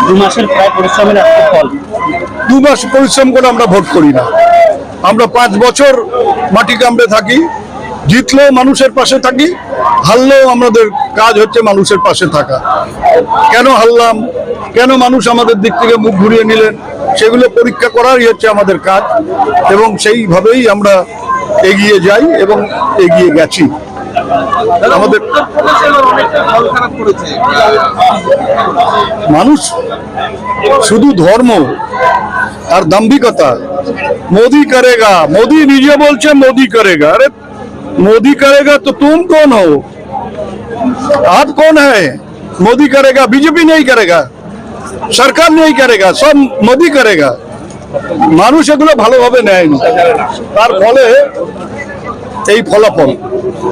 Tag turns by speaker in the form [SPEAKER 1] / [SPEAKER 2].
[SPEAKER 1] 2 মাসের প্রায় পরিশ্রমের একটা ফল।
[SPEAKER 2] 2 মাস পরিশ্রম করে আমরা ভোট করি না, আমরা 5 বছর মাটি কামড়ে থাকি, জিতলেও মানুষের পাশে থাকি, হারলেও আমাদের কাজ হচ্ছে মানুষের পাশে থাকা। কেন হারলাম, কেন মানুষ আমাদের দিক থেকে মুখ ঘুরিয়ে নিলেন, সেগুলো পরীক্ষা করারই হচ্ছে আমাদের কাজ, এবং সেইভাবেই আমরা এগিয়ে যাই এবং এগিয়ে গেছি। আমাদের মানুষ শুধু ধর্ম আর দাম্ভিকতা, मोदी करेगा, मोदी নিজে বলছে मोदी करेगा। अरे मोदी करेगा तो तुम कौन हो, आप कौन है? मोदी करेगा, बीजेपी नहीं करेगा, सरकार नहीं करेगा, सब मोदी करेगा। মানুষ এগুলো ভালোভাবে নেয়নি, তার ফলে এই ফলাফল।